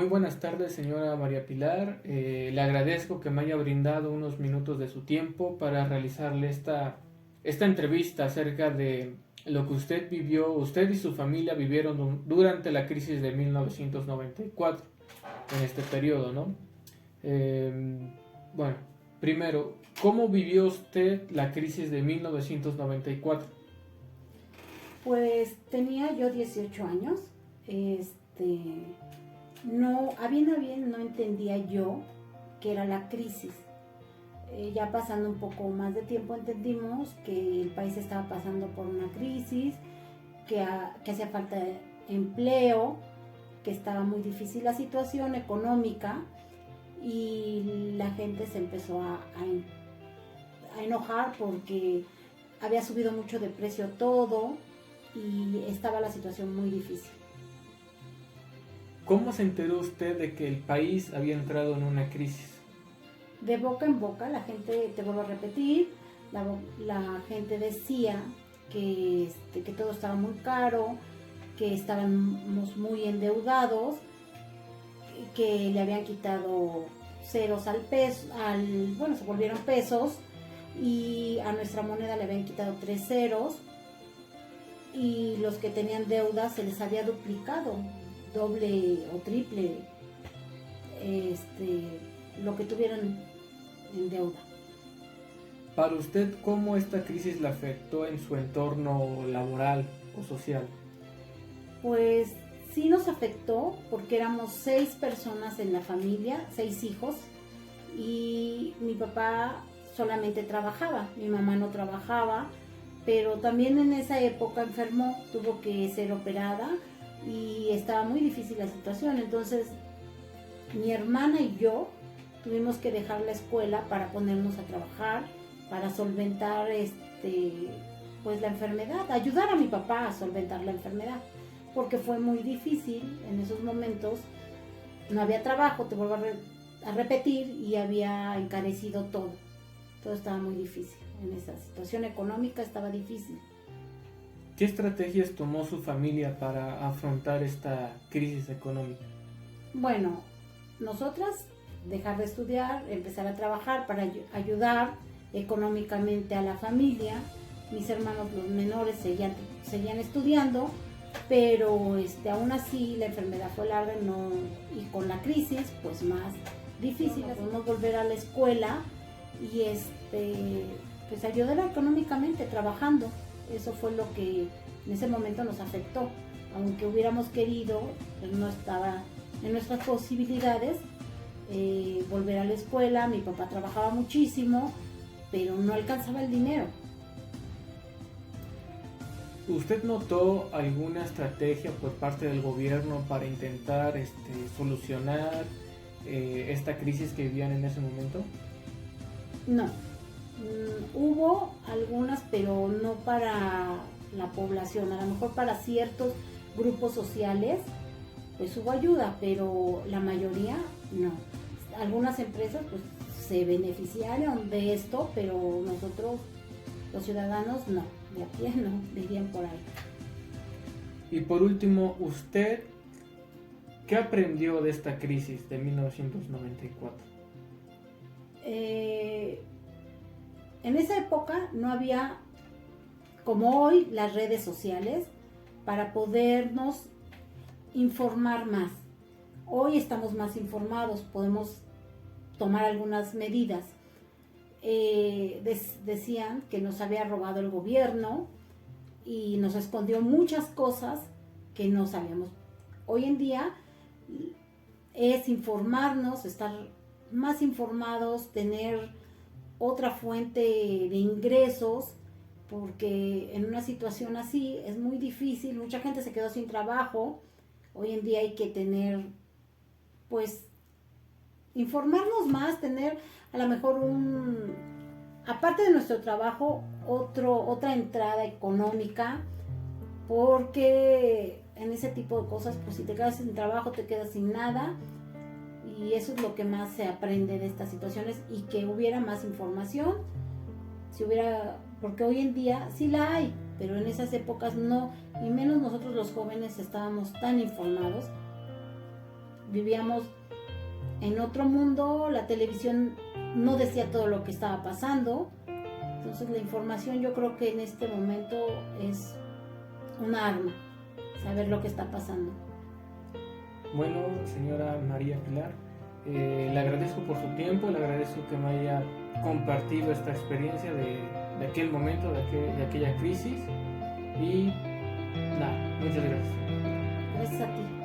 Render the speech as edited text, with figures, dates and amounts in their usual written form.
Muy buenas tardes, señora María Pilar. Le agradezco que me haya brindado unos minutos de su tiempo para realizarle esta entrevista acerca de lo que usted vivió, usted y su familia vivieron durante la crisis de 1994, en este periodo, ¿no? Bueno, primero, ¿cómo vivió usted la crisis de 1994? Pues tenía yo 18 años. No, a bien no entendía yo qué era la crisis. Ya pasando un poco más de tiempo entendimos que el país estaba pasando por una crisis, que hacía falta de empleo, que estaba muy difícil la situación económica y la gente se empezó a enojar porque había subido mucho de precio todo y estaba la situación muy difícil. ¿Cómo se enteró usted de que el país había entrado en una crisis? De boca en boca, la gente, te vuelvo a repetir, la gente decía que todo estaba muy caro, que estábamos muy endeudados, que le habían quitado ceros al peso, bueno, se volvieron pesos, y a nuestra moneda le habían quitado 3 ceros, y los que tenían deuda se les había duplicado, doble o triple lo que tuvieron en deuda. Para usted, ¿cómo esta crisis le afectó en su entorno laboral o social? Pues sí nos afectó porque éramos 6 personas en la familia, 6 hijos, y mi papá solamente trabajaba, mi mamá no trabajaba, pero también en esa época enfermó, tuvo que ser operada y estaba muy difícil la situación. Entonces mi hermana y yo tuvimos que dejar la escuela para ponernos a trabajar, para solventar pues la enfermedad, ayudar a mi papá a solventar la enfermedad, porque fue muy difícil en esos momentos. No había trabajo, te vuelvo a repetir, y había encarecido todo estaba muy difícil. En esa situación económica estaba difícil. ¿Qué estrategias tomó su familia para afrontar esta crisis económica? Bueno, nosotras dejar de estudiar, empezar a trabajar para ayudar económicamente a la familia. Mis hermanos, los menores, seguían estudiando, pero aún así la enfermedad fue larga, y con la crisis pues más difícil. Podemos volver a la escuela y pues ayudar económicamente trabajando. Eso fue lo que en ese momento nos afectó. Aunque hubiéramos querido, pues no estaba en nuestras posibilidades volver a la escuela. Mi papá trabajaba muchísimo, pero no alcanzaba el dinero. ¿Usted notó alguna estrategia por parte del gobierno para intentar solucionar esta crisis que vivían en ese momento? No. Hubo algunas, pero no para la población. A lo mejor para ciertos grupos sociales pues hubo ayuda, pero la mayoría no. Algunas empresas pues se beneficiaron de esto, pero nosotros, los ciudadanos, no. De a pie no, dirían por ahí. Y por último, ¿usted qué aprendió de esta crisis de 1994? En esa época no había, como hoy, las redes sociales para podernos informar más. Hoy estamos más informados, podemos tomar algunas medidas. Decían que nos había robado el gobierno y nos escondió muchas cosas que no sabíamos. Hoy en día es informarnos, estar más informados, tener otra fuente de ingresos, porque en una situación así es muy difícil. Mucha gente se quedó sin trabajo. Hoy en día hay que tener, pues, informarnos más, tener a lo mejor aparte de nuestro trabajo, otra entrada económica, porque en ese tipo de cosas, pues si te quedas sin trabajo, te quedas sin nada, y eso es lo que más se aprende de estas situaciones, y que hubiera más información, porque hoy en día sí la hay, pero en esas épocas no, y menos nosotros los jóvenes estábamos tan informados. vivíamos en otro mundo, la televisión no decía todo lo que estaba pasando. Entonces la información yo creo que en este momento es un arma, saber lo que está pasando. Bueno, señora María Pilar, le agradezco por su tiempo, le agradezco que me haya compartido esta experiencia de aquel momento, de aquella crisis. Y nada, muchas gracias. Gracias a ti.